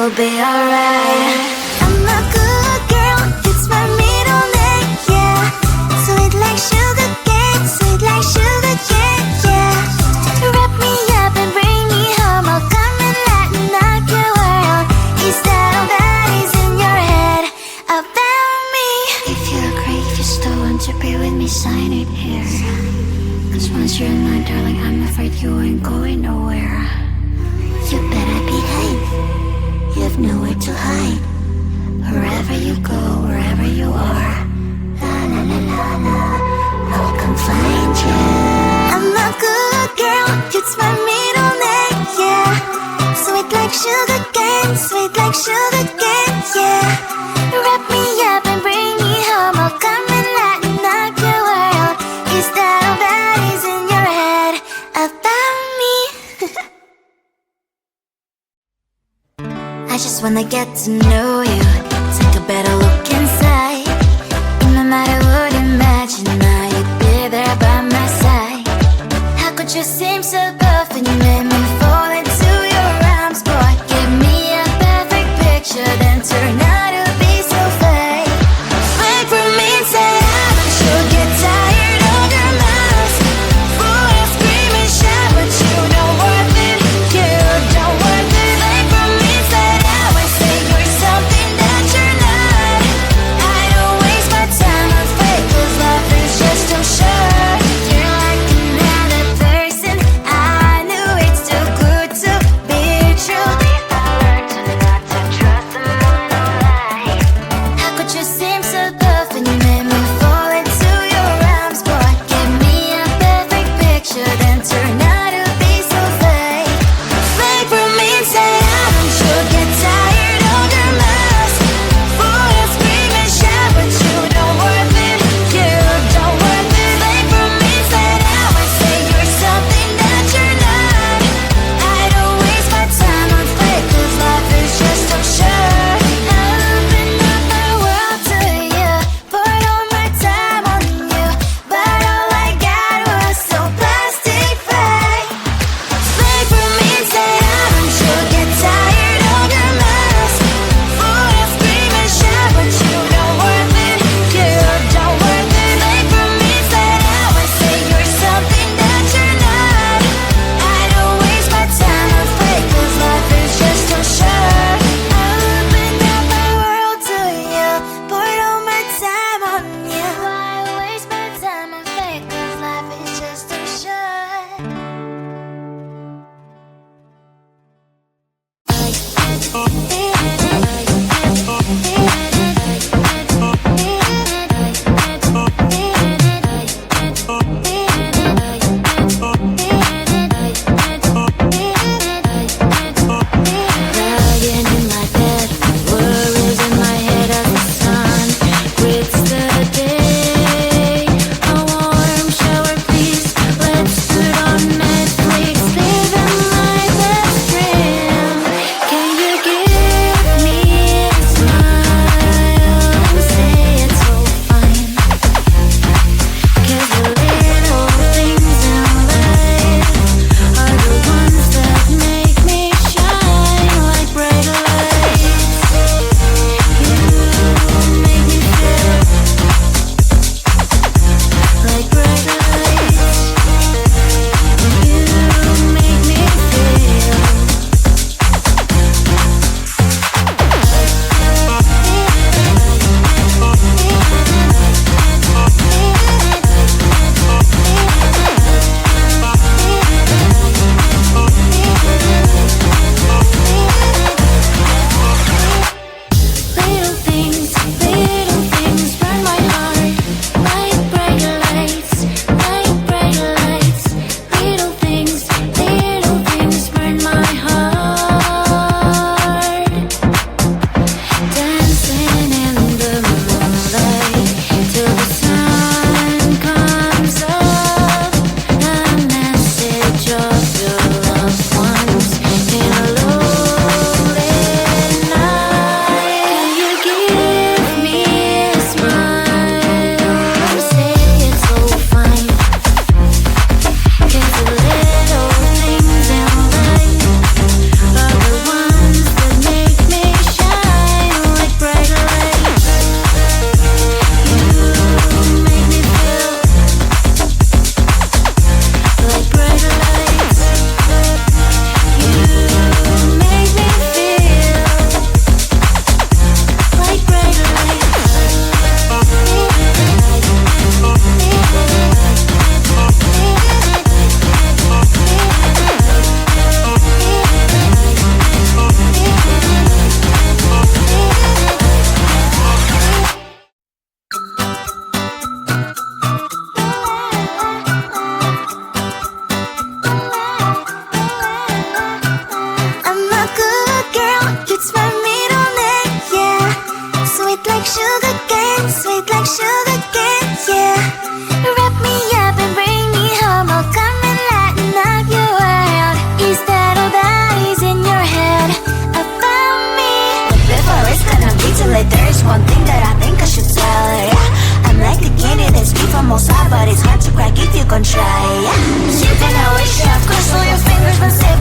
it'll be alright. I'm a good girl, it's my middle name, yeah. Sweet like sugar cane, sweet like sugar cane, yeah. Wrap me up and bring me home, I'll come and lighten up your world. Is that all that is in your head about me? If you agree, if you still want to be with me, sign it here. Cause once you're mine, darling, I'm afraid you ain't going nowhere. You better behave, you have nowhere to hide. Wherever you go, wherever you are, la la la la la, I'll come find you. I'm a good girl, it's my middle name, yeah. Sweet like sugar cane, sweet like sugar cane, yeah. Wrap me up and bring me home, I'll come and lighten up your world. Is that all that is in your head about me? I just wanna get to know you, take a better look inside. No matter what, imagine now you'd be there by my side. How could you seem so perfect, you made me fall into your arms, boy. Give me a perfect picture, then turn out to be so fake. Wait for me, say I should get tired of your mouth. Boy, I scream and shout, but you don't worth it, you don't worth it. Wait for me, say I say you're something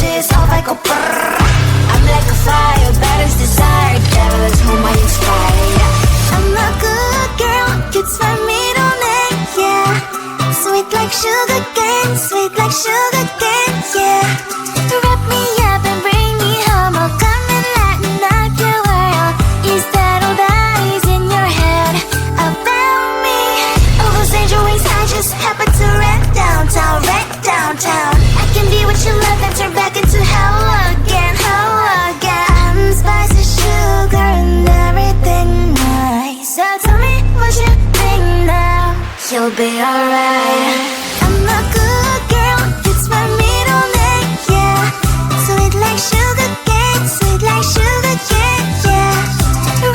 switches off, I go brrr. I'm like a fire, balance desire, devil is whom I inspire, yeah. I'm a good girl, it's my middle name, yeah. Sweet like sugar cane, sweet like sugar cane, yeah. Wrap me up and bring me home, I'll come and lighten up your world. Is that all that is in your head about me? All those angel wings I just happen to rent downtown, I can be what you love and turn back into hell again, I'm spice and sugar and everything nice. So tell me what you think now, you'll be alright. I'm a good girl, it's my middle name, yeah. Sweet like sugar cane, sweet like sugar cane, yeah.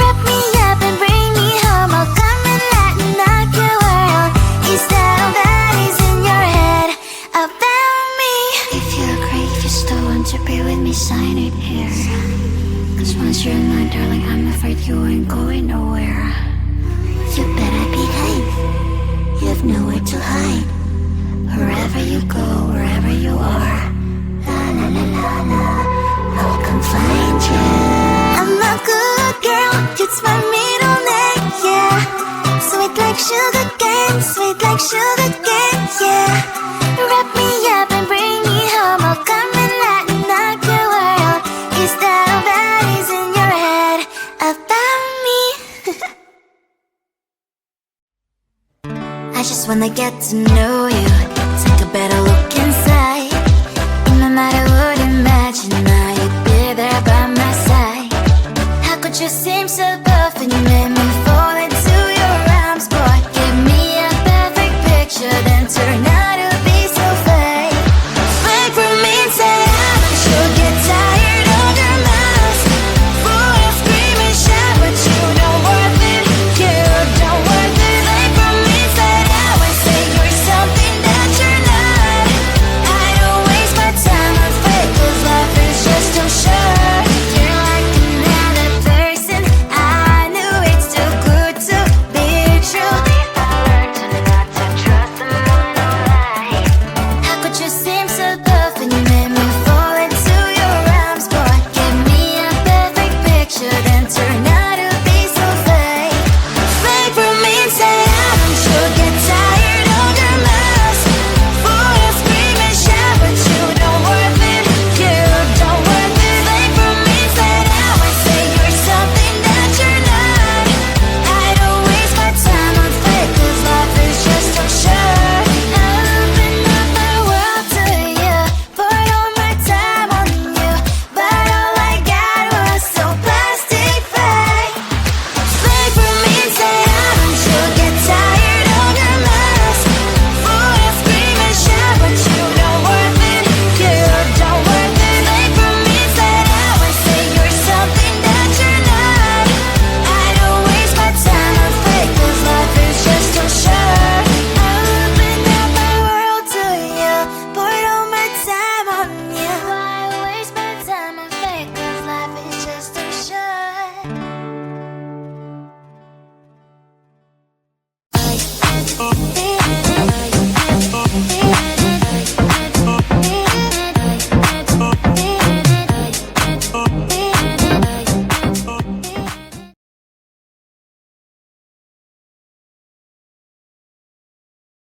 Wrap me up and bring me home, I'll come and lighten up your world. Is that all that is in your head about me? If you're great, if you still want to be with me, sign it here. Cause once you're mine, darling, I'm afraid you ain't going nowhere. You better behave, you have nowhere to hide. Wherever you go, wherever you are, la la la la la, I'll come find you. I'm a good girl, it's my middle name, yeah. Sweet like sugar cane, sweet like sugar cane, yeah. Wrap me up and bring me home, I'll come and lighten up your world. Is that all that is in your head about me? I just wanna get to know you, take a better look